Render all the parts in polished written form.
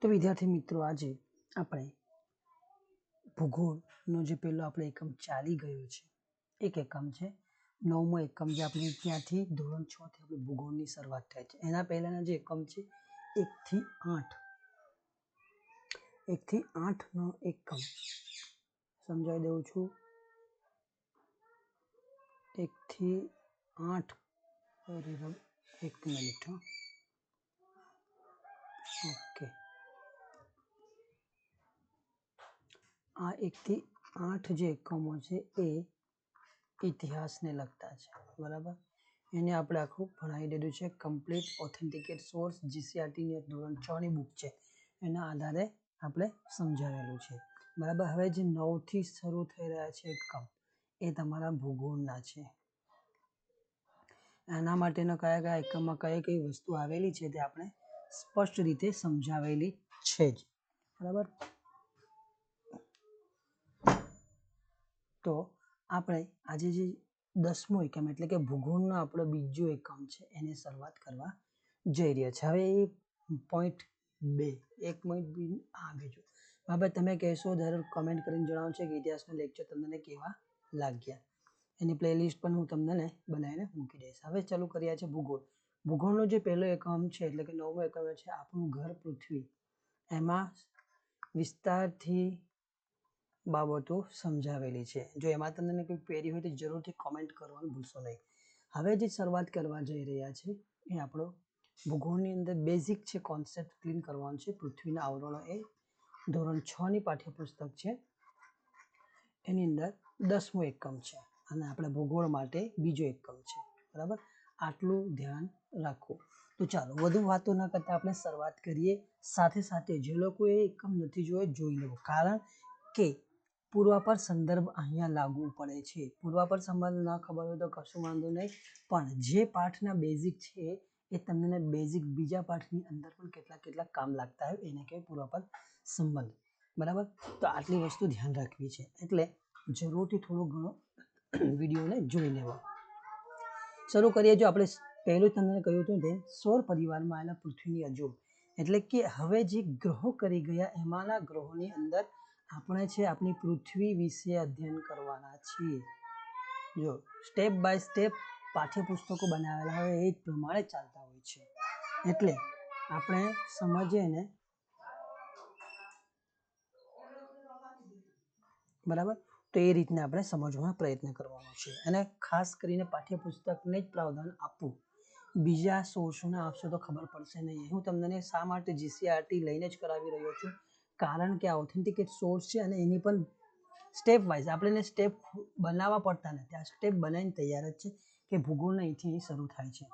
तो विद्यार्थी मित्रों आज આપણે ભૂગોળનો જે પહેલો આપણે એકમ ચાલી ગયો છે એક એકમ છે નવમો એકમ જે આપણે ત્યાંથી ધોરણ 6 થી આપણે ભૂગોળની શરૂઆત થાય છે એના પહેલાના જે એકમ છે 1 થી 8 નો એકમ સમજાવી દઉં છું 1 થી 8 એક મિનિટ ઓકે આ 1 થી 8 જે એકમો છે એ ઇતિહાસને લગતા છે બરાબર એને આપણે આખું ભણાવી દીધું છે કમ્પ્લીટ ઓથેન્ટિકેટ સોર્સ જીસીઆરટી ની ધોરણ 6 ની બુક છે એના આધારે આપણે સમજાવેલું છે બરાબર હવે જે 9 થી શરૂ થઈ રહ્યા છે એકમ એ તમારા ભૂગોળના છે એના માટેનો કયા કયા એકમમાં કઈ વસ્તુ આવેલી છે તે આપણે સ્પષ્ટ રીતે સમજાવેલી છે જ બરાબર તો આપણે આજે જે 10મો એકમ એટલે કે ભૂગોળનો આપણો બીજો એકમ છે એને શરૂઆત કરવા જઈ રહ્યા છે હવે એ પોઈન્ટ 2 એક પોઈન્ટ બી આવે જો બાબત તમે કહેશો દર કમેન્ટ કરીને જણાવો છે કે ઇતિહાસના લેક્ચર તમને કેવા લાગ્યા એની પ્લેલિસ્ટ પણ હું તમને બનાવીને મૂકી દઈશ હવે ચાલુ કર્યા છે ભૂગોળનો જે પહેલો એકમ છે એટલે કે 9મો એકમ છે આપણું ઘર પૃથ્વી એમાં વિસ્તારથી બાબતો સમજાવેલી છે જો એમાં તમને કોઈ ક્વેરી હોય તો જરૂરથી કમેન્ટ કરવાનું ભૂલશો નહીં હવે જે શરૂઆત કરવા જઈ રહ્યા છે એ આપણો ભૂગોળની અંદર બેઝિક છે કોન્સેપ્ટ ક્લીન કરવાનું છે પૃથ્વીના આવરણો એ ધોરણ 6 ની પાઠ્યપુસ્તક છે એની અંદર 10મો એકમ છે અને આપણે ભૂગોળ માટે બીજો એકમ છે બરાબર આટલું ધ્યાન રાખવું તો ચાલો વધુ વાતો ન કરતા આપણે શરૂઆત કરીએ સાથે સાથે જે લોકોએ એકમ નથી જોયો જોઈ લેવું કારણ કે પૂર્વાપર સંદર્ભ અહીંયા લાગુ પડે છે પૂર્વાપર સંબંધ ન ખબર હોય તો કશું વાંધો નહીં પણ જે પાઠના બેઝિક છે એ તમને બેઝિક બીજા પાઠની અંદર પણ કેટલા કામ લાગતા હોય એને કહેવાય પૂર્વાપર સંબંધ બરાબર તો આટલી વસ્તુ ધ્યાન રાખવી છે એટલે જરૂરથી થોડો ઘણો વિડીયોને જોઈ લેવા શરૂ કરીએ જો આપણે પહેલું તમને કહ્યું હતું તે સૌર પરિવારમાં આવેલા પૃથ્વીની અજોડ એટલે કે હવે જે ગ્રહો કરી ગયા એમાંના ગ્રહોની અંદર આપણે છે આપણી પૃથ્વી વિશે અધ્યયન કરવાના છીએ જો સ્ટેપ બાય સ્ટેપ પાઠ્યપુસ્તકો બનાવેલા હોય એ જ પ્રમાણે ચાલતા હોય છે એટલે આપણે સમજીએ ને બરાબર તો એ રીતને આપણે સમજવાનો પ્રયત્ન કરવાનો છે અને ખાસ કરીને પાઠ્યપુસ્તકને જ પ્રાવધાન આપવું બીજા સોર્સોને આપશો તો ખબર પડશે નહીં હું તમને શા માટે જીસીઆરટી લઈને જ કરાવી રહ્યો છું કારણ કે આ ઓથેન્ટિકેટ સોર્સ છે અને એની પણ સ્ટેપ વાઇઝ આપણે સ્ટેપ બનાવવા પડતા નથી આ સ્ટેપ બનાવીને તૈયાર જ છે કે ભૂગોળના અહીંથી શરૂ થાય છે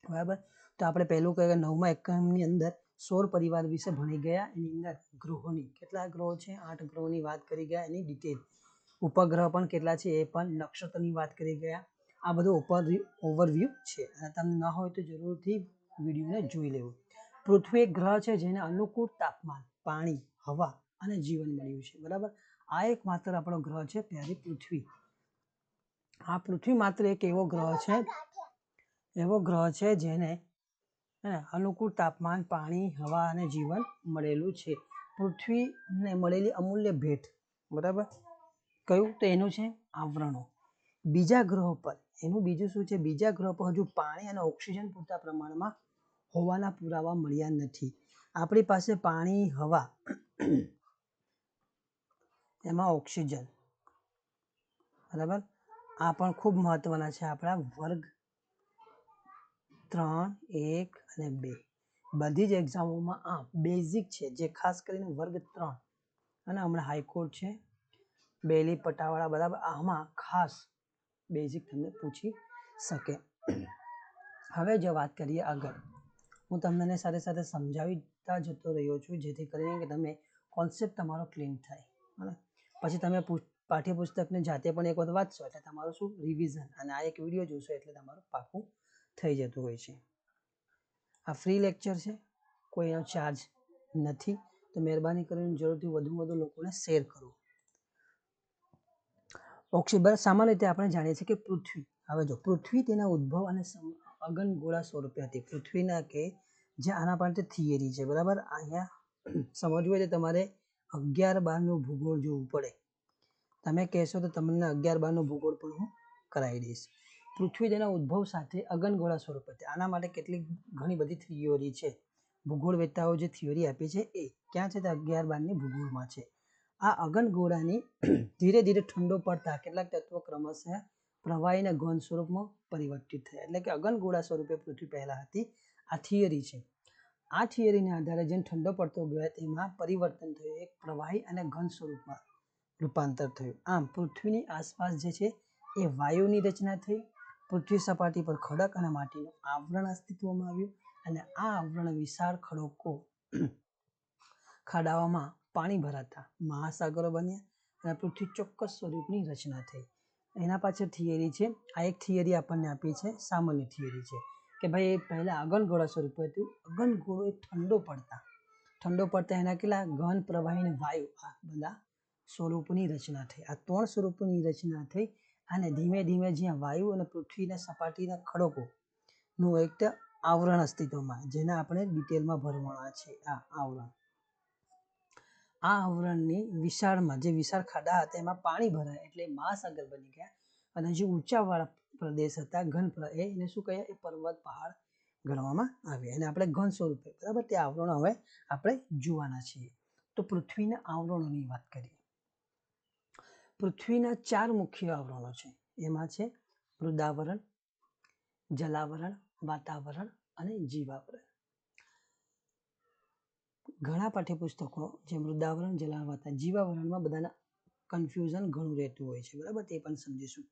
બરાબર તો આપણે પહેલું કહીએ 9મા એકમની અંદર સૌર પરિવાર વિશે ભણી ગયા એની અંદર ગ્રહોની કેટલા ગ્રહો છે 8 ગ્રહોની વાત કરી ગયા એની ડિટેલ ઉપગ્રહ પણ કેટલા છે એ પણ નક્ષત્રની વાત કરી ગયા આ બધું ઓવરવ્યૂ છે અને તમને ન હોય તો જરૂરથી વિડીયોને જોઈ લેવું પૃથ્વી એક ગ્રહ છે જેને અનુકૂળ તાપમાન પાણી હવા અને જીવન મળ્યું છે બરાબર આ એક માત્ર આપણો ગ્રહ છે પ્યારી પૃથ્વી આ પૃથ્વી માત્ર એક એવો ગ્રહ છે જેને અનુકૂળ તાપમાન પાણી હવા અને જીવન મળેલું છે પૃથ્વીને મળેલી અમૂલ્ય ભેટ બરાબર કયું તો એનું છે આવરણો બીજા ગ્રહો પર એનું બીજું શું છે બીજા ગ્રહો પર હજુ પાણી અને ઓક્સિજન પૂરતા પ્રમાણમાં હોવાના પુરાવા મળ્યા નથી આપણી પાસે પાણી હવા એમાં ઓક્સિજન બરાબર આ પણ ખૂબ મહત્વના છે આપણા વર્ગ 3, 1 અને 2 બધી જ એક્ઝામોમાં આ બેઝિક છે જે ખાસ કરીને વર્ગ 3 અને હમણાં હાઈકોર્ટ છે બેલી પટાવાળા બરાબર આમાં ખાસ બેઝિક તમને પૂછી શકે હવે જો વાત કરીએ આગળ હું તમને સાથે સાથે સમજાવીતા જતો રહ્યો છું જેથી કરીને કે તમે કોન્સેપ્ટ તમારો ક્લીન થાય બરાબર પછી તમે પાઠ્યપુસ્તકને જાતે પણ એક વખત વાંચશો એટલે તમારું શું રિવિઝન અને આ એક વિડીયો જોશો એટલે તમારું પાકું થઈ જતું હોય છે આ ફ્રી લેક્ચર છે કોઈનો ચાર્જ નથી તો મહેરબાની કરીને જરૂરથી વધુ લોકોને શેર કરો ઓક્સિજન સામાન્ય રીતે આપણે જાણીએ છીએ કે પૃથ્વી હવે જો પૃથ્વી તેના ઉદ્ભવ અને અગનગોળા સ્વરૂપે હતી પૃથ્વીના કે જે આના માટે થિયરી છે બરાબર અહીંયા સમજવું હોય તો તમારે 11-12નું ભૂગોળ જોવું પડે. તમે કહેશો તો તમને 11-12નું ભૂગોળ પણ હું કરાવી દઈશ. પૃથ્વી તેના ઉદ્ભવ સાથે અગનગોળા સ્વરૂપે છે. આના માટે કેટલીક ઘણી બધી થિયરી છે. ભૂગોળવેત્તાઓ જે થિયરી આપી છે એ ક્યાં છે? તો 11-12ની ભૂગોળમાં છે. આ અગનગોળાની ધીરે ધીરે ઠંડો પડતા કેટલાક તત્વો ક્રમશઃ પ્રવાહી અને ઘન સ્વરૂપમાં પરિવર્તિત થયા. એટલે કે અગનગોળા સ્વરૂપે પૃથ્વી પહેલા હતી. આ થિયરી છે. આ થિયરીના આધારે જેમ ઠંડો પડતો ગયો તેમાં પરિવર્તન થયું, એક પ્રવાહી અને ઘન સ્વરૂપમાં રૂપાંતર થયું. આમ પૃથ્વીની આસપાસ જે છે એ વાયુની રચના થઈ. પૃથ્વી સપાટી પર ખડક અને માટીનું આવરણ અસ્તિત્વમાં આવ્યું અને આ આવરણ વિશાળ ખડકો ખાડાઓમાં પાણી ભરાતા મહાસાગરો બન્યા અને પૃથ્વી ચોક્કસ સ્વરૂપની રચના થઈ. એના પાછળ થિયરી છે. આ એક થિયરી આપણને આપી છે, સામાન્ય થિયરી છે કે ભાઈ પહેલા અગનગોળા સ્વરૂપે હતું. અગનગોળો એ ઠંડો પડતા એના કેટલા ઘન, પ્રવાહી અને વાયુ આ બધા સ્વરૂપની રચના થઈ. આ 3 સ્વરૂપોની રચના થઈ અને ધીમે ધીમે જ્યાં વાયુ અને પૃથ્વીના સપાટીના ખડકોનું એક આવરણ અસ્તિત્વમાં, જેને આપણે ડિટેલમાં ભરવાના છે. આ આવરણની વિશાળમાં જે વિશાળ ખાડા હતા એમાં પાણી ભરાય એટલે મહાસાગર બની ગયા અને જે ઊંચાવાળા પ્રદેશ હતા ઘન, એને શું કહે? એ પર્વત, પહાડ ગણવામાં આવ્યા. અને આપણે ઘન સ્વરૂપે, બરાબર, તે આવરણો હવે આપણે જોવાના છીએ. તો પૃથ્વીના આવરણોની વાત કરીએ. પૃથ્વીના 4 મુખ્ય આવરણો છે. એમાં છે મૃદાવરણ, જલાવરણ, વાતાવરણ અને જીવાવરણ. ઘણા પાઠ્યપુસ્તકો જે મૃદાવરણ, જલાવરણ, વાતાવરણ, જીવાવરણમાં બધાના કન્ફ્યુઝન ઘણું રહેતું હોય છે, બરાબર, તે પણ સમજીશું.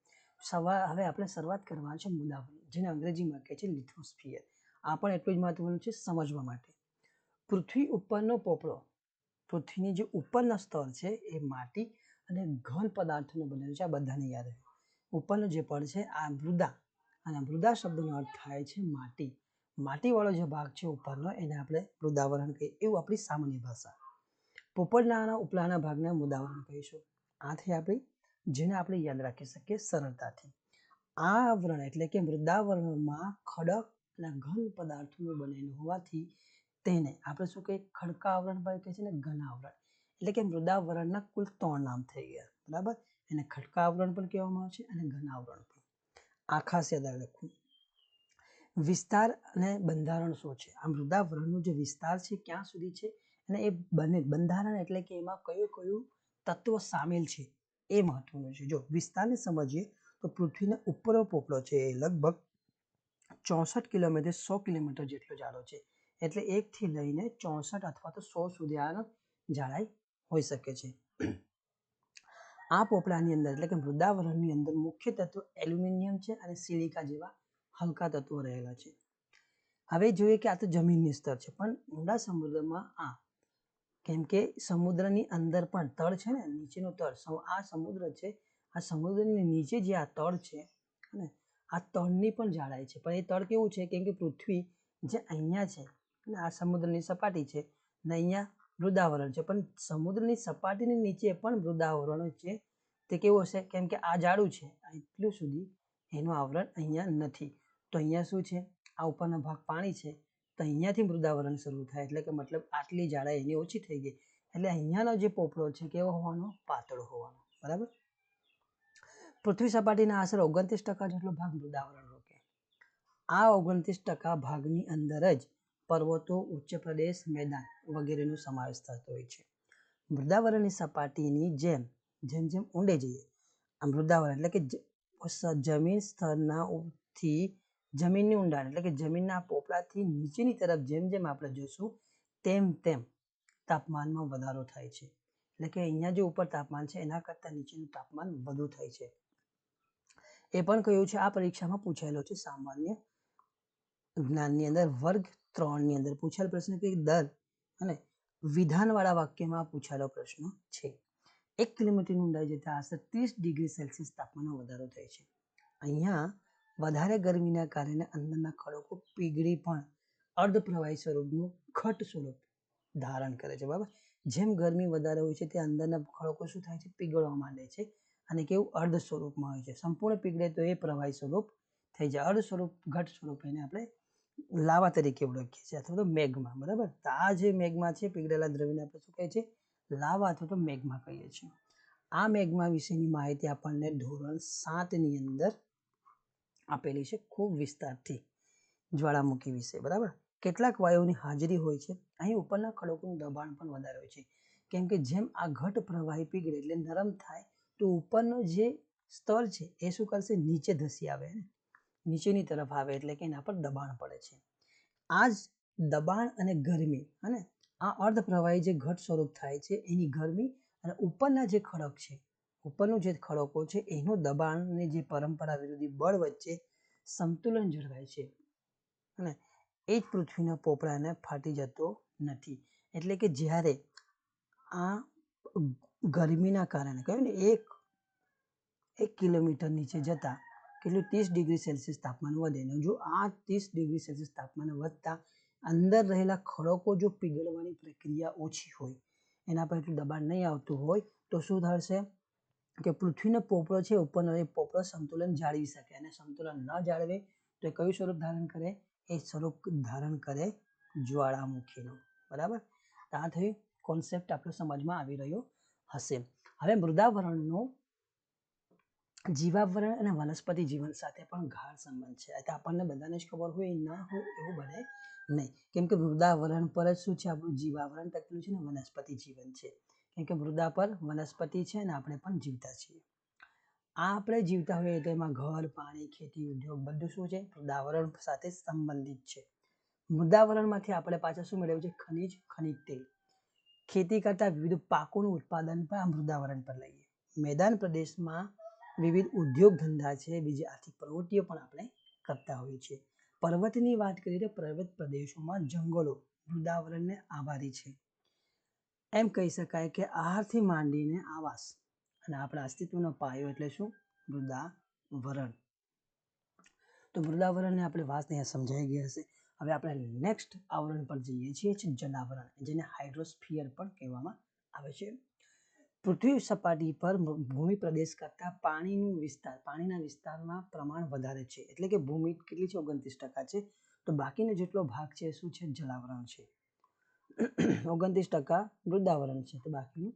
હવે આપણે શરૂઆત કરવાની છે મૃદાવરણ, જેને અંગ્રેજીમાં કહે છે લિથોસ્ફિયર. આ પણ એટલું જ મહત્વનું છે સમજવા માટે. પૃથ્વી ઉપરનો પોપડો, પૃથ્વીની જે ઉપરના સ્તર છે એ માટી અને ઘન પદાર્થોનું બનેલું છે. આ બધાને યાદ રહે. ઉપરનો જે પડ છે આ મૃદા, અને મૃદા શબ્દનો અર્થ થાય છે માટી. માટીવાળો જે ભાગ છે ઉપરનો એને આપણે મૃદાવરણ કહીએ, એવું આપણી સામાન્ય ભાષા. પોપડના ઉપલાના ભાગને મૃદાવરણ કહીશું. આ થઈ આપણી, જેને આપણે યાદ રાખી શકીએ સરળતાથી. આ આવરણ એટલે કે મૃદાવરણમાં ખડક અને ઘન પદાર્થોનું બનેલું હોવાથી તેને આપણે શું કહીએ? ખડકા આવરણ પણ કહે છે ને ઘન આવરણ. એટલે કે મૃદાવરણના કુલ 3 નામ થઈ ગયા, બરાબર. એને ખડકા આવરણ પણ કહેવામાં આવે છે અને ઘન આવરણ પણ. આ ખાસ યાદ રાખવું. વિસ્તાર અને બંધારણ શું છે? આ મૃદાવરણનો જે વિસ્તાર છે ક્યાં સુધી છે અને એ બંધારણ એટલે કે એમાં કયું તત્વ સામેલ છે એ મહત્વનું છે. જો વિસ્તારને સમજીએ તો પૃથ્વીનો ઉપરનો પોપડો છે એ લગભગ 64 કિલોમીટર 100 કિલોમીટર જેટલો જાડો છે. એટલે 1 થી લઈને 64 અથવા તો 100 સુધી આનો જાડાઈ હોઈ શકે છે. આ પોપડાની અંદર એટલે કે મૃદાવરણની અંદર મુખ્ય તત્વ એલ્યુમિનિયમ છે અને સિલિકા જેવા હલકા તત્વો રહેલા છે. હવે જોઈએ કે આ તો જમીનની સ્તર છે, પણ ઊંડા સમુદ્રમાં કેમ કે સમુદ્રની અંદર પણ તળ છે ને, નીચેનું તળ, આ સમુદ્ર છે, આ સમુદ્રની નીચે જે આ તળ છે ને, આ તળની પણ જાડાઈ છે. પણ એ તળ કેવું છે? કેમ કે પૃથ્વી જે અહીંયા છે અને આ સમુદ્રની સપાટી છે ને અહીંયા મૃદાવરણ છે, પણ સમુદ્રની સપાટીની નીચે પણ મૃદાવરણ છે. તે કેવું હશે? કેમ કે આ જાડું છે, એટલું સુધી એનું આવરણ અહીંયા નથી. તો અહીંયા શું છે? આ ઉપરનો ભાગ પાણી છે, તો અહીંયાથી મૃદાવરણ શરૂ થાય. એટલે કે મતલબ આટલી જાડાઈ એની ઓછી થઈ ગઈ. એટલે અહીંયાનો જે પોપડો છે કેવો હોવાનો? પાતળો હોવાનો, બરાબર. પૃથ્વી સપાટીના આશરે 29% જેટલો ભાગ મૃદાવરણ રોકે. આ 29% ભાગની અંદર જ પર્વતો, ઉચ્ચ પ્રદેશ, મેદાન વગેરેનો સમાવેશ થતો હોય છે. મૃદાવરણની સપાટીની જેમ જેમ ઊંડે જઈએ, આ મૃદાવરણ એટલે કે જમીન સ્તરનાથી જમીનની ઊંડાણ એટલે કે જમીનના પોપડાથી નીચેની તરફ જેમ આપણે જોઈશું તેમ તાપમાનમાં વધારો થાય છે. એટલે કે અહીંયા જે ઉપર તાપમાન છે એના કરતાં નીચેનું તાપમાન વધુ થાય છે. એ પણ કહ્યું છે, આ પરીક્ષામાં પૂછાયેલો છે. સામાન્ય જ્ઞાનની અંદર વર્ગ 3ની અંદર પૂછાયેલો પ્રશ્ન કે દર અને વિધાનવાળા વાક્યમાં પૂછાયેલો પ્રશ્ન છે. 1 કિલોમીટરની ઊંડાઈ જતા આશરે 30 ડિગ્રી સેલ્સિયસ તાપમાનમાં વધારો થાય છે. અહીંયા વધારે ગરમીના કારણે અંદરના ખડકો પીગળી પણ અર્ધપ્રવાહી સ્વરૂપનું ઘટ સ્વરૂપ ધારણ કરે છે, બરાબર. જેમ ગરમી વધારે હોય છે તે અંદરના ખડકો શું થાય છે? પીગળવા માંડે છે અને કેવું? અર્ધ સ્વરૂપમાં હોય છે. સંપૂર્ણ પીગળે તો એ પ્રવાહી સ્વરૂપ થઈ જાય. અર્ધ સ્વરૂપ, ઘટ સ્વરૂપ એને આપણે લાવા તરીકે ઓળખીએ છીએ અથવા તો મેગ્મા, બરાબર. તો આ જે મેગ્મા છે પીગળેલા દ્રવ્યને આપણે શું કહે છે? લાવા અથવા તો મેગ્મા કહીએ છીએ. આ મેગ્મા વિશેની માહિતી આપણને ધોરણ 7 ની અંદર આપેલી છે ખૂબ વિસ્તારથી જ્વાળામુખી વિશે, બરાબર. કેટલાક વાયુઓની હાજરી હોય છે. અહીં ઉપરના ખડકોનું દબાણ પણ વધારે હોય છે, કેમ કે જેમ આ ઘટ પ્રવાહી પીગળે એટલે નરમ થાય તો ઉપરનો જે સ્તર છે એ શું કરશે? નીચે ધસી આવે, નીચેની તરફ આવે, એટલે કે એના પર દબાણ પડે છે. આ જ દબાણ અને ગરમી, અને આ અર્ધ પ્રવાહી જે ઘટ સ્વરૂપ થાય છે એની ગરમી અને ઉપરના જે ખડક છે, ઉપરનું જે ખડકો છે એનું દબાણની જે પરંપરા વિરોધી બળ વચ્ચે સંતુલન જળવાય છે, અને એ જ પૃથ્વીના પોપડાને ફાટી જતો નથી. એટલે કે જ્યારે આ ગરમીના કારણે કહ્યું ને 1 કિલોમીટર નીચે જતા કેટલું 30 ડિગ્રી સેલ્સિયસ તાપમાન વધે, ને જો આ 30 ડિગ્રી સેલ્સિયસ તાપમાન વધતા અંદર રહેલા ખડકો જો પીગળવાની પ્રક્રિયા ઓછી હોય, એના પર એટલું દબાણ નહીં આવતું હોય, તો શું થશે કે પૃથ્વીનો પોપડો છે ઉપરનો એ પોપડો સંતુલન જાળવી શકે, અને સંતુલન ન જાળવે તો એ કયું સ્વરૂપ ધારણ કરે? એ સ્વરૂપ ધારણ કરે જ્વાળામુખીનું, બરાબર. આ થયું કોન્સેપ્ટ આપણો સમજમાં આવી રહ્યો હશે. હવે મૃદાવરણનો જીવાવરણ અને વનસ્પતિ જીવન સાથે પણ ગાઢ સંબંધ છે. એટલે આપણને બધાને જ ખબર હોય ના હોય એવું બને નહીં, કેમ કે મૃદાવરણ પર જ શું છે? આપણું જીવાવરણ ટકેલું છે ને વનસ્પતિ જીવન છે, કેમ કે મૃદા પર વનસ્પતિ છે અને આપણે પણ જીવતા છીએ. આ આપણે જીવતા હોઈએ તો એમાં ઘર, પાણી, ખેતી, ઉદ્યોગ બધું શું છે? મૃદાવરણ સાથે સંબંધિત છે. મૃદાવરણમાંથી આપણે પાછા શું મેળવ્યું છે? ખનિજ, ખનિજ તેલ. ખેતી કરતા વિવિધ પાકોનું ઉત્પાદન પણ આ મૃદાવરણ પર લઈએ. મેદાન પ્રદેશમાં વિવિધ ઉદ્યોગ ધંધા છે, બીજી આર્થિક પ્રવૃત્તિઓ પણ આપણે કરતા હોઈએ છીએ. પર્વતની વાત કરીએ તો પર્વત પ્રદેશોમાં જંગલો મૃદાવરણને આભારી છે. એમ કહી શકાય કે આહારથી માંડીને આવાસ અને આપણા અસ્તિત્વનો પાયો એટલે શું? મૃદાવરણ. તો મૃદાવરણને આપણે વાત અહીંયા સમજાઈ ગઈ હશે. હવે આપણે નેક્સ્ટ આવરણ પર જઈએ છીએ, જલાવરણ, જેને હાઇડ્રોસ્ફિયર પણ કહેવામાં આવે છે. પૃથ્વી સપાટી પર ભૂમિ પ્રદેશ કરતાં પાણીના વિસ્તારમાં પ્રમાણ વધારે છે. એટલે કે ભૂમિ કેટલી છે? 29% છે. તો બાકીનો જેટલો ભાગ છે શું છે? જલાવરણ છે. 29% મૃદાવરણ છે, તો બાકીનું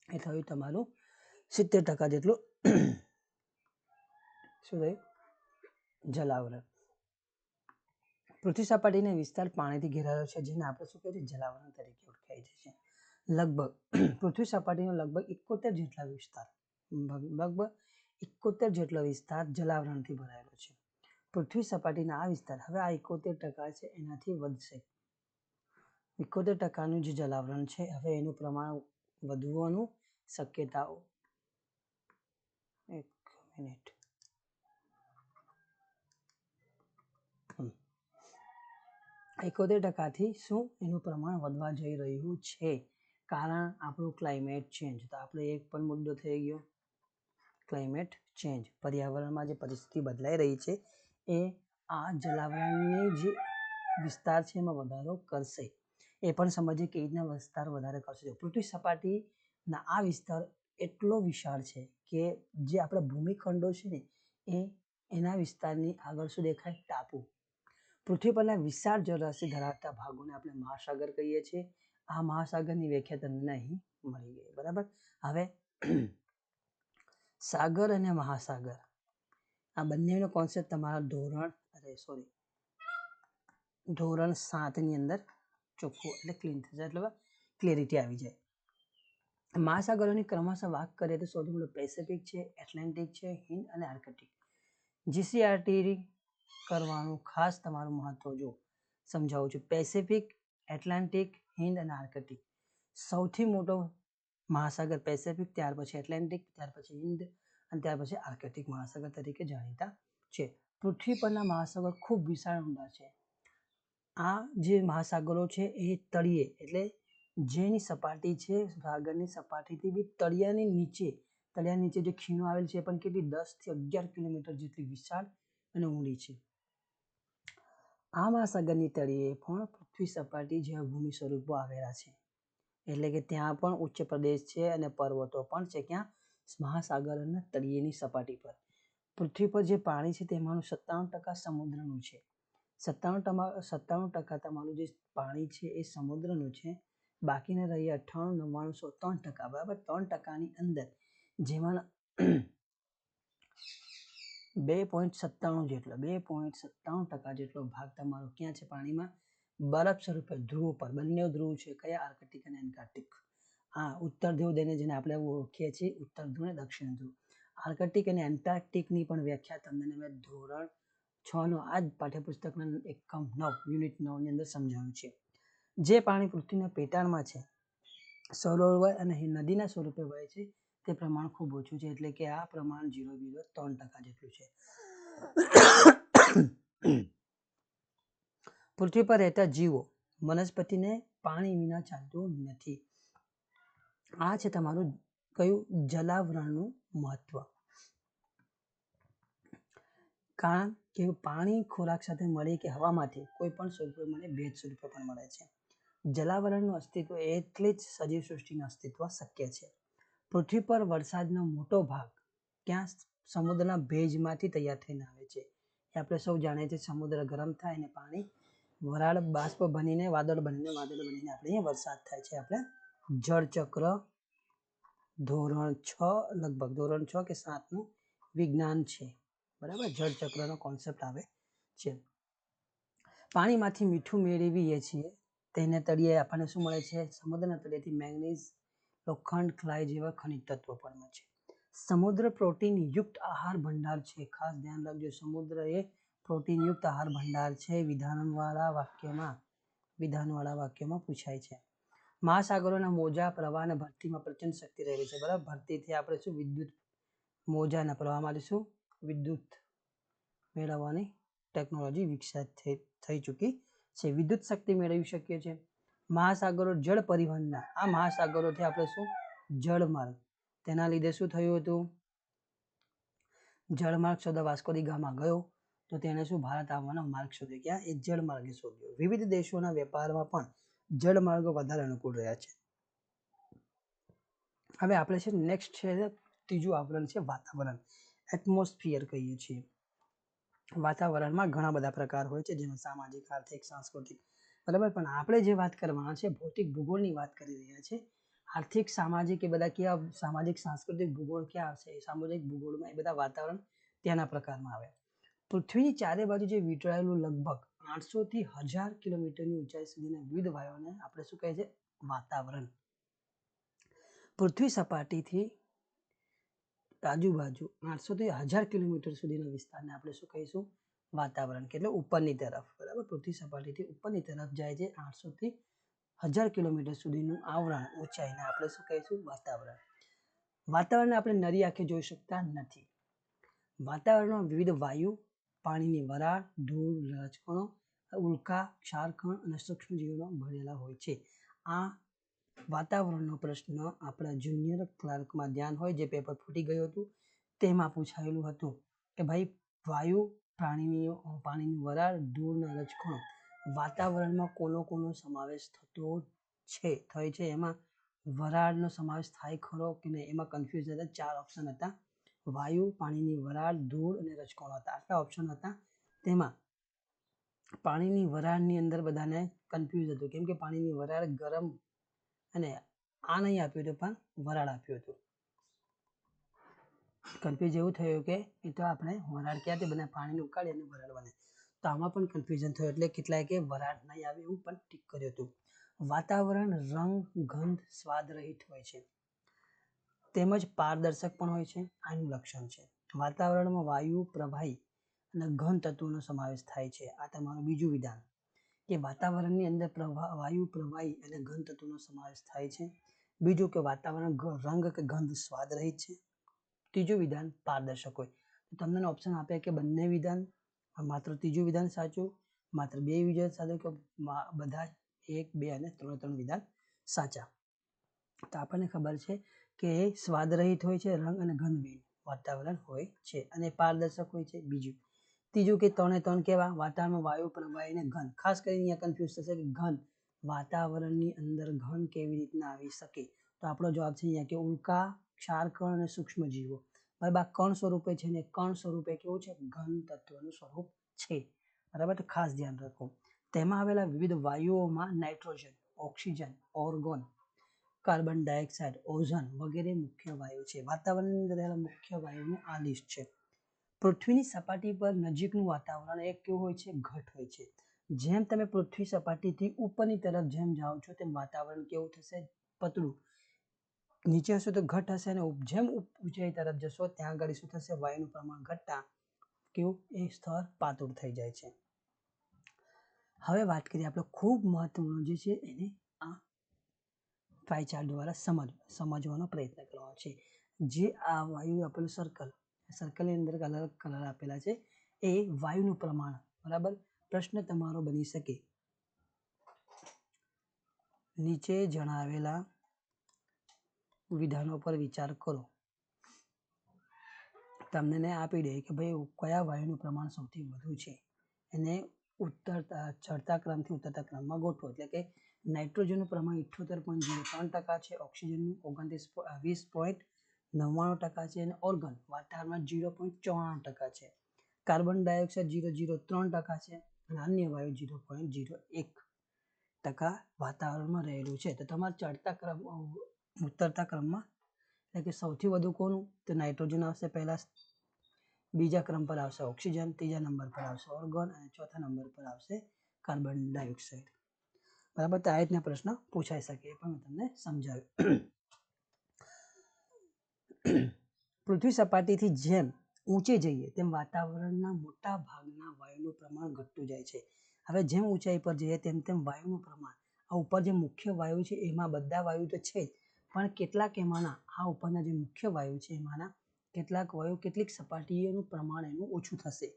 એ થયું તમારું 70% જેટલું શું થયું? જલાવરણ. પૃથ્વી સપાટીનો વિસ્તાર પાણીથી ઘેરાયેલો છે, જેને આપણે શું કહીએ છીએ? જલાવરણ તરીકે ઓળખાય છે. લગભગ પૃથ્વી સપાટીનો લગભગ 71 જેટલો વિસ્તાર જલાવરણથી ભરાયેલો છે. પૃથ્વી સપાટીના આ વિસ્તાર, હવે આ 71% છે એનાથી વધશે. 71%નું જે જલાવરણ છે, હવે એનું પ્રમાણ વધવાનું શક્યતાઓ 71%થી શું એનું પ્રમાણ વધવા જઈ રહ્યું છે? કારણ આપણું ક્લાઇમેટ ચેન્જ. તો આપણે એક પણ મુદ્દો થઈ ગયો ક્લાઇમેટ ચેન્જ. પર્યાવરણમાં જે પરિસ્થિતિ બદલાઈ રહી છે એ આ જલાવરણની જે વિસ્તાર છે એમાં વધારો કરશે. એ પણ સમજીએ કે રીતના વિસ્તાર વધારે કરશે. પૃથ્વી સપાટીના આ વિસ્તાર એટલો વિશાળ છે કે જે આપણા ભૂમિખંડો છે ને એના વિસ્તારની આગળ શું દેખાય? ટાપુ. પૃથ્વી પરના વિશાળ જળરાશિ ધરાવતા ભાગોને આપણે મહાસાગર કહીએ છીએ. આ મહાસાગરની વ્યાખ્યા તમને અહીં મળી ગઈ, બરાબર. હવે સાગર અને મહાસાગર આ બંનેનો કોન્સેપ્ટ તમારા ધોરણ 7 ની અંદર ચોખ્ખું એટલે ક્લીન થશે, એટલે ક્લેરિટી આવી જાય. મહાસાગરોની ક્રમશઃ વાત કરીએ તો સૌથી મોટું પેસિફિક છે, એટલાન્ટિક છે, હિન્દ અને આર્કટિક. જીસીઆરટી કરવાનું ખાસ તમારું મહત્વ જો સમજાવું છું. પેસિફિક, એટલાન્ટિક, હિન્દ અને આર્કટિક. સૌથી મોટો મહાસાગર પેસિફિક, ત્યાર પછી એટલાન્ટિક, ત્યાર પછી હિન્દ અને ત્યાર પછી આર્કટિક મહાસાગર તરીકે જાણીતા છે. પૃથ્વી પરના મહાસાગર ખૂબ વિશાળ ઊંડા છે. આ જે મહાસાગરો છે એ તળિયે એટલે જેની સપાટી છે સાગરની સપાટીથી બી તળિયાની નીચે જે ખીણો આવેલ છે એ પણ કેટલી 10 થી 11 કિલોમીટર જેટલી વિશાળ અને ઊંડી છે. આ મહાસાગરની તળિયે પણ પૃથ્વી સપાટી જેવા ભૂમિ સ્વરૂપો આવેલા છે. એટલે કે ત્યાં પણ ઉચ્ચ પ્રદેશ છે અને પર્વતો પણ છે. ક્યાં? મહાસાગરના તળિયેની સપાટી પર. પૃથ્વી પર જે પાણી છે તેમાંનું 97% સમુદ્રનું છે. 97% તમારું જે પાણી છે એ સમુદ્રનું છે, બાકીના રહ્યા 98, 99, 100, 3%, બરાબર. 3%ની અંદર જેમાં 2.97 જેટલો 2.97% જેટલો ભાગ તમારો ક્યાં છે પાણીમાં? બરફ સ્વરૂપે ધ્રુવ પર. બંને ધ્રુવ છે કયા? આર્કટિક અને એન્ટાર્કટિક. ઉત્તર ધ્રુવ જેને આપણે ઓળખીએ છીએ ઉત્તર ધ્રુવ અને દક્ષિણ ધ્રુવ. આર્કટિક અને એન્ટાર્કટિકની પણ વ્યાખ્યા તમને મેં ધોરણ 6નો આ જ પાઠ્યપુસ્તકના એકમ 9 યુનિટ 9ની અંદર સમજાવ્યું છે. જે પાણી પૃથ્વીના પેટાળમાં છે, સરોવર અને નદીના સ્વરૂપે વહે છે, તે પ્રમાણ ખૂબ ઓછું છે, એટલે કે આ પ્રમાણ 0.3% જેટલું છે. પૃથ્વી પર રહેતા જીવો વનસ્પતિને પાણી વિના ચાલતું નથી. આ છે તમારું કયું? જલાવરણનું મહત્વ. કારણ કે પાણી ખોરાક સાથે મળે કે હવામાંથી કોઈ પણ સ્વરૂપે મળે, ભેજ સ્વરૂપે પણ મળે છે. જલાવરણનું અસ્તિત્વ એટલે જ સજીવ સૃષ્ટિનું અસ્તિત્વ શક્ય છે. પૃથ્વી પર વરસાદનો મોટો ભાગ ક્યાં? સમુદ્રના ભેજમાંથી તૈયાર થઈને આવે છે. એ આપણે સૌ જાણીએ છીએ, સમુદ્ર ગરમ થાય અને પાણી વરાળ બાષ્પ બનીને વાદળ બનીને આપણે વરસાદ થાય છે. આપણે જળચક્ર ધોરણ 6 લગભગ ધોરણ 6 કે 7નું વિજ્ઞાન છે, બરાબર. જળચક્રનો કોન્સેપ્ટ આવે છે. પાણીમાંથી મીઠું મેળવીએ છીએ, તેને તળિયે આપણને શું મળે છે? સમુદ્રના તળિયેથી મેંગનીઝ, લોખંડ, ક્લાય જેવા ખનિજ તત્વો પણ મળે છે. સમુદ્ર પ્રોટીન યુક્ત આહાર ભંડાર છે. ખાસ ધ્યાન રાખજો, સમુદ્ર એ પ્રોટીન યુક્ત આહાર ભંડાર છે. વિધાનવાળા વાક્યમાં પૂછાય છે. મહાસાગરોના મોજા પ્રવાહ અને ભરતીમાં પ્રચંડ શક્તિ રહેલી છે, બરાબર. ભરતીથી આપણે શું? વિદ્યુત મોજાના પ્રવાહમાંથી શું? વિદ્યુત મેળવવાની ટેકનોલોજી વિકસિત થઈ ચૂકી છે. વિદ્યુત શક્તિ મેળવી શકીએ છીએ. મહાસાગરો જળ પરિવહનના, આ મહાસાગરોથી આપણે શું? જળમાર્ગ. તેના લીધે શું થયું હતું? જળમાર્ગ શોધવા વાસ્કો દી ગામા ગયો તો તેને શું? ભારત આવવાનો માર્ગ શોધ્યો. ક્યાં? એ જળમાર્ગે શોધ્યો. વિવિધ દેશોના વેપારમાં પણ જળમાર્ગો વધારે અનુકૂળ રહ્યા છે. હવે આપણે છે નેક્સ્ટ છે ત્રીજું આવરણ છે વાતાવરણ, એટમોસ્ફિયર કહીએ છીએ. વાતાવરણમાં ઘણા બધા પ્રકાર હોય છે, જેમાં સામાજિક, આર્થિક, સાંસ્કૃતિક, બરાબર. પણ આપણે જે વાત કરવાના છે ભૌતિક ભૂગોળની વાત કરી રહ્યા છે. આર્થિક, સામાજિક એ બધા ક્યાં? સામાજિક, સાંસ્કૃતિક ભૂગોળ ક્યાં આવશે? સામાજિક ભૂગોળમાં એ બધા વાતાવરણ ત્યાંના પ્રકારમાં આવે. પૃથ્વીની ચારે બાજુ જે વીંટળાયેલું લગભગ 800 થી 1000 કિલોમીટરની ઊંચાઈ સુધીના વિવિધ વાયુઓને આપણે શું કહે છે? વાતાવરણ. પૃથ્વી સપાટીથી આજુબાજુ 800 થી 1000 કિલોમીટર સુધીના વિસ્તારને આપણે શું કહીશું? વાતાવરણ. એટલે ઉપરની તરફ, બરાબર. પૃથ્વી સપાટીથી ઉપરની તરફ જાય છે 800 થી 1000 કિલોમીટર સુધીનું આવરણ ઊંચાઈને આપણે શું કહીશું? વાતાવરણ. વાતાવરણને આપણે નરી આંખે જોઈ શકતા નથી. વાતાવરણમાં વિવિધ વાયુ, પાણીની વરાળ, ધૂળ, રજકણો, ઉલ્કા, ક્ષારકણ અને સૂક્ષ્મજીવો ભરેલા હોય છે. આ વાતાવરણનો પ્રશ્ન આપણા જુનિયર ક્લાર્કમાં ધ્યાન હોય, જે પેપર ફૂટી ગયું હતું, તેમાં પૂછાયેલું હતું કે ભાઈ વાયુ, પાણીની વરાળ, ધૂળના રજકણો, વાતાવરણમાં કોનો સમાવેશ થતો થાય છે? એમાં વરાળનો સમાવેશ થાય ખરો કે નહીં? એમાં કન્ફ્યુઝ હતા. 4 ઓપ્શન હતા: વાયુ, પાણીની વરાળ, ધૂળ અને રજકણો હતા. આટલા ઓપ્શન હતા. તેમાં પાણીની વરાળની અંદર બધાને કન્ફ્યુઝ હતું, કેમ કે પાણીની વરાળ ગરમ અને આ નહીં આપ્યું હતું, પણ વરાળ આપ્યું હતું. કન્ફ્યુઝ એવું થયું કે એ તો આપણે વરાળ ક્યાંથી બને? પાણીને ઉકાળી અને વરાળ બને. તો આમાં પણ કન્ફ્યુઝન થયું, એટલે કેટલાય કે વરાળ નહીં આવે એવું પણ ટીક કર્યું હતું. વાતાવરણ રંગ, ગંધ, સ્વાદ રહિત હોય છે, તેમજ પારદર્શક પણ હોય છે. આનું લક્ષણ છે. વાતાવરણમાં વાયુ, પ્રવાહી અને ઘન તત્વોનો સમાવેશ થાય છે. આ તમારું બીજું વિધાન, કે વાતાવરણની અંદર વાયુ, પ્રવાહી અને ઘન તત્વોનો સમાવેશ થાય છે. બીજું કે વાતાવરણ રંગ કે ગંધ સ્વાદ રહિત છે. ત્રીજું વિધાન પારદર્શક હોય. તમને ઓપ્શન આપે કે બંને વિધાન, માત્ર ત્રીજું વિધાન સાચું, માત્ર 2 વિધાન સાચું, કે બધા 1, 2 અને 3 વિધાન સાચા. તો આપણને ખબર છે કે સ્વાદ રહિત હોય છે, રંગ અને ગંધ વિહીન વાતાવરણ હોય છે, અને પારદર્શક હોય છે. ત્રીજું કે 3 કેવા? વાતાવરણમાં વાયુ, પ્રવાહી અને ઘન. ખાસ કરીને અહીંયા કન્ફ્યુઝ થશે કે ઘન, વાતાવરણની અંદર ઘન કેવી રીતના આવી શકે? તો આપણો જવાબ છે અહીંયા કે ઉલ્કા, ક્ષારકણ અને સૂક્ષ્મજીવો. બરાબર. કણ સ્વરૂપે છે, ને કણ સ્વરૂપે કેવું છે? ઘન તત્વનું સ્વરૂપ છે. બરાબર. તો ખાસ ધ્યાન રાખો. તેમાં આવેલા વિવિધ વાયુઓમાં nitrogen, oxygen, argon, carbon dioxide, ozone વગેરે મુખ્ય વાયુ છે. વાતાવરણની અંદર રહેલા મુખ્ય વાયુનું આ લિસ્ટ છે. પૃથ્વીની સપાટી પર નજીકનું વાતાવરણ એક કેવું હોય છે? ઘટ હોય છે. જેમ તમે પૃથ્વી સપાટીથી ઉપરની તરફ જેમ જાઓ છો તેમ વાતાવરણ કેવું થશે? પતળું. નીચે હશે તો ઘટ હશે અને જેમ ઊંચાઈ તરફ જશો ત્યાં આગળ શું થશે? વાયુનું પ્રમાણ ઘટતા કેવું એ સ્તર પાતળું થઈ જાય છે. હવે વાત કરીએ આપણે ખૂબ મહત્વનું જે છે એને આ પાઈ ચાર્ટ દ્વારા સમજવાનો પ્રયત્ન કરવાનો છે. જે આ વાયુ આપેલું સર્કલની અંદર અલગ અલગ કલર આપેલા છે એ વાયુનું પ્રમાણ. બરાબર. પ્રશ્ન તમારો બની શકે નીચે જણાવેલા વિધાનો પર વિચાર કરો. તમને આપી દે કે ભાઈ કયા વાયુનું પ્રમાણ સૌથી વધુ છે એને ચડતા ક્રમથી ઉતરતા ક્રમમાં ગોઠવો. એટલે કે નાઇટ્રોજનનું પ્રમાણ 78.03% છે, ઓક્સિજનનું 20.99% છે અને ઓર્ગન વાતાવરણમાં 0.94% છે, કાર્બન ડાયોક્સાઇડ 0.03% છે અને અન્ય વાયુ 0.01% વાતાવરણમાં રહેલું છે. તો તમારે ચડતા ક્રમ ઉતરતા ક્રમમાં એટલે કે સૌથી વધુ કોનું? તો નાઇટ્રોજન આવશે પહેલા, બીજા ક્રમ પર આવશે ઓક્સિજન, ત્રીજા નંબર પર આવશે ઓર્ગન અને ચોથા નંબર પર આવશે કાર્બન ડાયોક્સાઇડ. બરાબર. તો આ રીતના પ્રશ્ન પૂછાઈ શકે એ પણ મેં તમને સમજાવ્યું. પૃથ્વી સપાટીથી જેમ ઊંચે જઈએ તેમ વાતાવરણના મોટા ભાગના વાયુનું પ્રમાણ ઘટતું જાય છે. હવે જેમ ઊંચાઈ પર જઈએ તેમ તેમ વાયુનું પ્રમાણ, આ ઉપર જે મુખ્ય વાયુ છે એમાં બધા વાયુ તો છે જ, પણ કેટલાક એમાંના આ ઉપરના જે મુખ્ય વાયુ છે એમાંના કેટલાક વાયુ કેટલીક સપાટીઓનું પ્રમાણ એનું ઓછું થશે.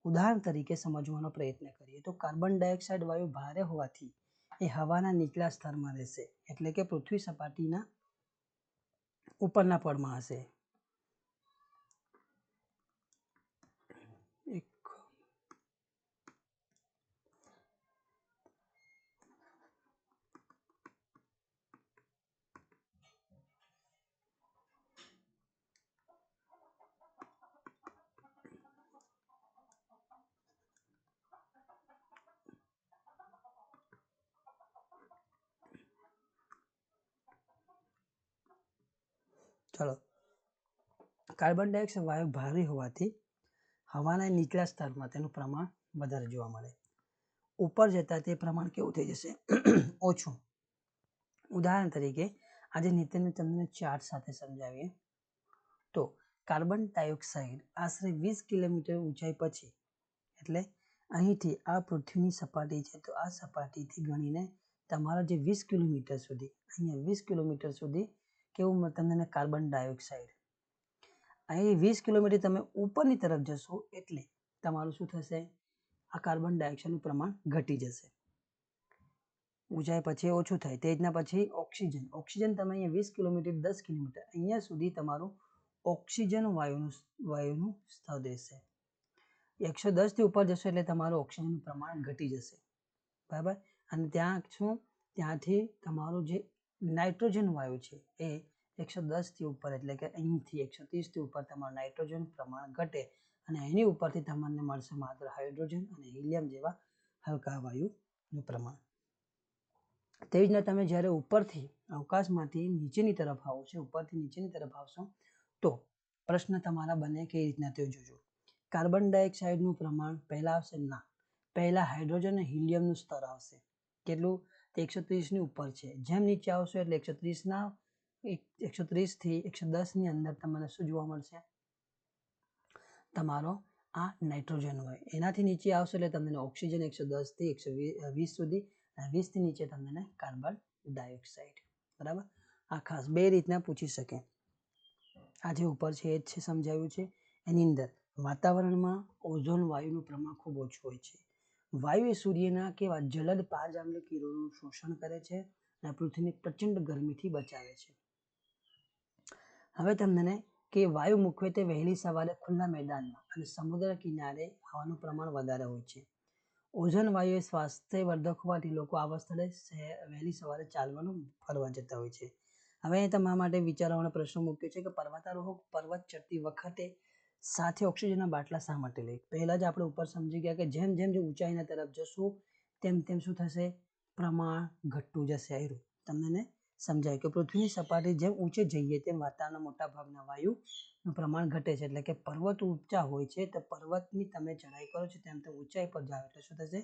ઉદાહરણ તરીકે સમજવાનો પ્રયત્ન કરીએ તો કાર્બન ડાયોક્સાઇડ વાયુ ભારે હોવાથી એ હવાના નીચલા સ્તરમાં રહેશે, એટલે કે પૃથ્વી સપાટીના ઉપરના પડમાં હશે. ચલો. કાર્બન ડાયોક્સાઇડ વાયુ ભારે હોવાથી હવાના નીચલા સ્તરમાં તેનું પ્રમાણ વધારે જોવા મળે. ઉપર જતા તે પ્રમાણ કેવું થઈ જશે? ઓછું. ઉદાહરણ તરીકે આજે નીતિને તમને ચાર્ટ સાથે સમજાવીએ તો કાર્બન ડાયોક્સાઇડ આશરે 20 કિલોમીટર ઊંચાઈ પછી, એટલે અહીંથી આ પૃથ્વીની સપાટી છે તો આ સપાટીથી ગણીને તમારા જે 20 કિલોમીટર સુધી, અહીંયા 20 કિલોમીટર સુધી કેવું તમને કાર્બન ડાયોક્સાઇડ, અહીં 20 કિલોમીટર તમે ઉપરની તરફ જશો એટલે તમારું શું થશે? આ કાર્બન ડાયોક્સાઇડનું પ્રમાણ ઘટી જશે. ઊંચાઈ પછી ઓછું થાય. તે રીતના પછી ઓક્સિજન તમે અહીંયા 20 કિલોમીટર 10 કિલોમીટર અહીંયા સુધી તમારું ઓક્સિજન વાયુનું સ્તર રહેશે. 110 થી ઉપર જશો એટલે તમારું ઓક્સિજનનું પ્રમાણ ઘટી જશે. બરાબર. અને ત્યાંથી તમારું જે નાઇટ્રોજન વાયુ છે એ 110 થી ઉપર, એટલે કે અહીંથી 130 થી ઉપર તમારું નાઇટ્રોજન પ્રમાણ ઘટે અને એની ઉપરથી તમને મળશે માત્ર હાઇડ્રોજન અને હિલિયમ જેવા હલકા વાયુનું પ્રમાણ. તેવી રીતના તમે જ્યારે ઉપરથી અવકાશમાંથી નીચેની તરફ આવો છો, ઉપરથી નીચેની તરફ આવશો તો પ્રશ્ન તમારા બને કેવી રીતના તે જોજો. કાર્બન ડાયોક્સાઇડનું પ્રમાણ પહેલા આવશે? ના, પહેલા હાઇડ્રોજન અને હિલિયમનું સ્તર આવશે. કેટલું? તે 130 ની ઉપર છે. જેમ નીચે આવશો એટલે 130 થી 110 ની અંદર તમને શું જોવા મળશે? તમારો આ નાઇટ્રોજન હોય. એનાથી નીચે આવશો એટલે તમને ઓક્સિજન 110 થી 120 સુધી, અને 20 થી નીચે તમને કાર્બન ડાયોક્સાઇડ. બરાબર. આ ખાસ બે રીતના પૂછી શકે. આ જે ઉપર છે એ જ છે સમજાવ્યું છે. એની અંદર વાતાવરણમાં ઓઝોન વાયુનું પ્રમાણ ખૂબ ઓછું હોય છે. વાયુ એ સૂર્યના કેવા જલદ પારજાંબલી કિરણોનું શોષણ કરે છે અને પૃથ્વીને પ્રચંડ ગરમીથી બચાવે છે. હવે તમને કે વાયુ મુખ્યત્વે વહેલી સવારે ખુલ્લા મેદાનમાં અને સમુદ્ર કિનારે હવાનું પ્રમાણ વધારે હોય છે. ઓઝોન વાયુ એ સ્વાસ્થ્યવર્ધક હોવાથી લોકો આવા સ્થળે વહેલી સવારે ચાલવાનું ફરવા જતા હોય છે. હવે તમારા માટે વિચારવાનો પ્રશ્ન મૂક્યો છે કે પર્વતારોહક પર્વત ચડતી વખતે સાથે ઓક્સિજનના બાટલા શા માટે લઈએ? પહેલા જ આપણે ઉપર સમજી ગયા કે જેમ જેમ ઊંચાઈના તરફ જશું તેમ તેમ શું થશે? પ્રમાણ ઘટતું જશે. આવ્યું તમને સમજાય કે પૃથ્વીની સપાટી જેમ ઊંચે જઈએ તેમ વાતાવરણના મોટા ભાગના વાયુનું પ્રમાણ ઘટે છે. એટલે કે પર્વત ઊંચા હોય છે તો પર્વતની તમે ચઢાઈ કરો છો તેમ તેમ ઊંચાઈ પર જાવ એટલે શું થશે?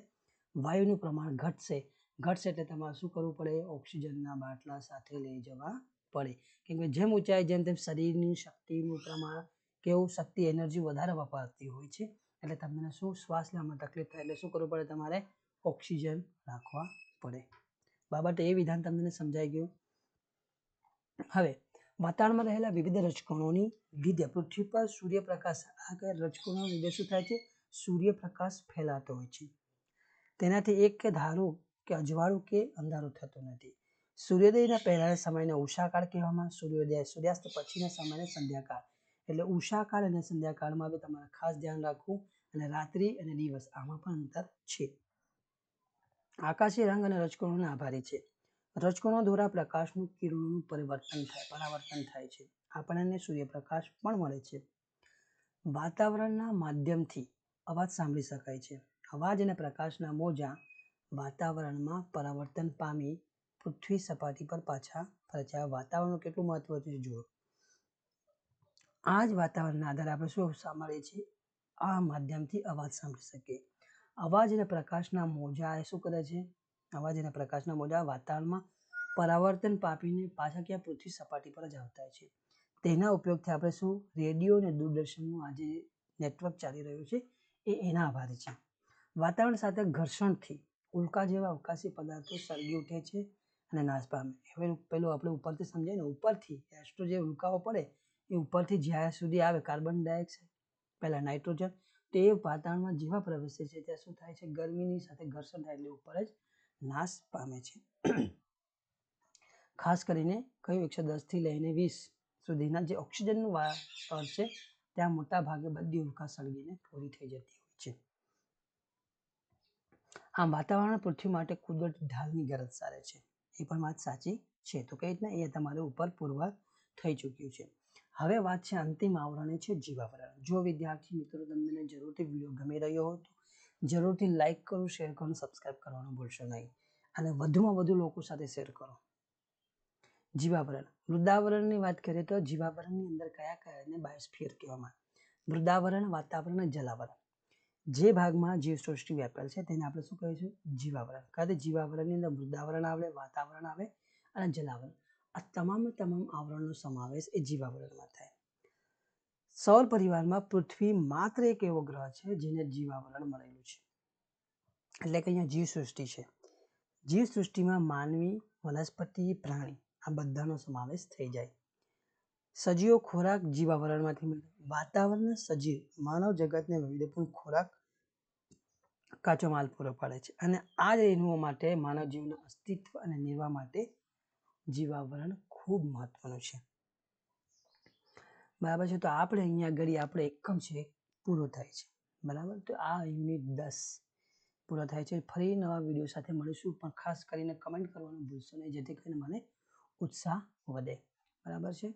વાયુનું પ્રમાણ ઘટશે. એટલે તમારે શું કરવું પડે? ઓક્સિજનના બાટલા સાથે લઈ જવા પડે. કેમ કે જેમ ઊંચાઈ જેમ તેમ શરીરની શક્તિનું પ્રમાણ કેવું? શક્તિ એનર્જી વધારે વપરાતી હોય છે. એટલે તમને શું શ્વાસ લેવામાં તકલીફ થાય એટલે શું કરવું પડે? તમારે ઓક્સિજન રાખવા પડે. બાબત એ વિધાન તમને સમજાઈ ગયું. હવે વાતાવરણમાં રહેલા વિવિધ રજકણોની લીધે પૃથ્વી પર સૂર્યપ્રકાશ રજકણો લીધે શું થાય છે? સૂર્યપ્રકાશ ફેલાતો હોય છે. તેનાથી એક કે ધારું કે અજવાળું કે અંધારું થતું નથી. સૂર્યોદયના પહેલાના સમયને ઉષાકાળ કહેવામાં, સૂર્યાસ્ત પછીના સમયને સંધ્યાકાળ. એટલે ઉષાકાળ અને સંધ્યાકાળમાં બી તમારે ખાસ ધ્યાન રાખવું. અને રાત્રિ અને દિવસ આમાં પણ અંતર છે. આકાશી રંગ અને રજકણોને આભારી છે. રજકણો દ્વારા પ્રકાશનું કિરણોનું પરાવર્તન થાય છે. આપણને સૂર્યપ્રકાશ પણ મળે છે. વાતાવરણના માધ્યમથી અવાજ સાંભળી શકાય છે. અવાજ અને પ્રકાશના મોજા વાતાવરણમાં પરાવર્તન પામી પૃથ્વી સપાટી પર પાછા ફરે છે. વાતાવરણનું કેટલું મહત્વ છે જુઓ. આ જ વાતાવરણના આધારે આપણે શું સાંભળીએ છીએ? આ માધ્યમથી અવાજ સાંભળી શકીએ. અવાજ અને પ્રકાશના મોજા એ શું કરે છે? અવાજ અને પ્રકાશના મોજા વાતાવરણમાં પરાવર્તન પામીને પાછા ક્યાં? પૃથ્વી સપાટી પર જ આવતા છે. તેના ઉપયોગથી આપણે શું? રેડિયો અને દૂરદર્શનનું આજે નેટવર્ક ચાલી રહ્યું છે એ એના આભારી છે. વાતાવરણ સાથે ઘર્ષણથી ઉલ્કા જેવા અવકાશી પદાર્થો સળગી ઉઠે છે અને નાશ પામે. હવે પેલું આપણે ઉપરથી સમજાય ને, ઉપરથી એસ્ટ્રો જે ઉલ્કાઓ પડે એ ઉપરથી જ્યાં સુધી આવે કાર્બન ડાયોક્સાઇડ પહેલાં નાઇટ્રોજન, તો એ વાતાવરણમાં જેવા પ્રવેશે છે ત્યાં શું થાય છે? ગરમીની સાથે ઘર્ષણ થાય એટલે ઉપર જ નાશ પામે છે. ખાસ કરીને કયું? 110 થી લઈને 20 સુધીના જે ઓક્સિજનનું સ્તર છે ત્યાં મોટા ભાગે બધી ઉલ્કા સળગીને પૂરી થઈ જતી હોય છે. આમ વાતાવરણ પૃથ્વી માટે કુદરતી ઢાલની ગરજ સારે છે. એ પણ વાત સાચી છે. તો કઈ રીતના? એ તમારે ઉપર પુરવાર થઈ ચૂક્યું છે. હવે વાત છે અંતિમ આવરણ છે જીવાવરણ. જો વિદ્યાર્થી મિત્રો તમને જરૂરથી વિડીયો ગમી રહ્યો હોય તો જરૂરથી લાઈક કરો, શેર કરો, સબસ્ક્રાઈબ કરવાનું ભૂલશો નહીં. અને વધુમાં વધુ લોકો સાથે શેર કરો. જીવાવરણ. મૃદાવરણની વાત કરીએ તો જીવાવરણની અંદર કયા કયાને બાયોસ્ફિયર કહેવામાં આવે? મૃદાવરણ, વાતાવરણ અને જલાવરણ. જે ભાગમાં જીવસૃષ્ટિ વ્યાપેલ છે તેને આપણે શું કહીશું? જીવાવરણ. કારણ કે જીવાવરણની અંદર મૃદાવરણ આવે, વાતાવરણ આવે અને જલાવરણ. આ તમામ આવરણનો સમાવેશ એ જીવાવરણમાં થાય. સૌર પરિવારમાં પૃથ્વી માત્ર એક એવો ગ્રહ છે જેને જીવાવરણ મળેલું છે. એટલે કે અહીંયા જીવસૃષ્ટિ છે. જીવસૃષ્ટિમાં માનવી, વનસ્પતિ, પ્રાણી આ બધાનો સમાવેશ થઈ જાય. સજીવો ખોરાક જીવાવરણમાંથી મળે. વાતાવરણ સજીવ માનવ જગતને વૈવિધ્યપૂર્ણ ખોરાક કાચો માલ પૂરો પાડે છે. અને આ જ રેણુઓ માટે માનવ જીવનના અસ્તિત્વ અને નિર્વાહ માટે જીવાવરણ ખૂબ મહત્વનું છે. બરાબર છે. તો આપણે અહીંયા આગળ આપણે એકમ છે પૂરો થાય છે. બરાબર. તો આ યુનિટ 10 પૂરો થાય છે. ફરી નવા વિડીયો સાથે મળીશું, પણ ખાસ કરીને કમેન્ટ કરવાનું ભૂલશો નહીં જેથી કરીને મને ઉત્સાહ વધે. બરાબર છે.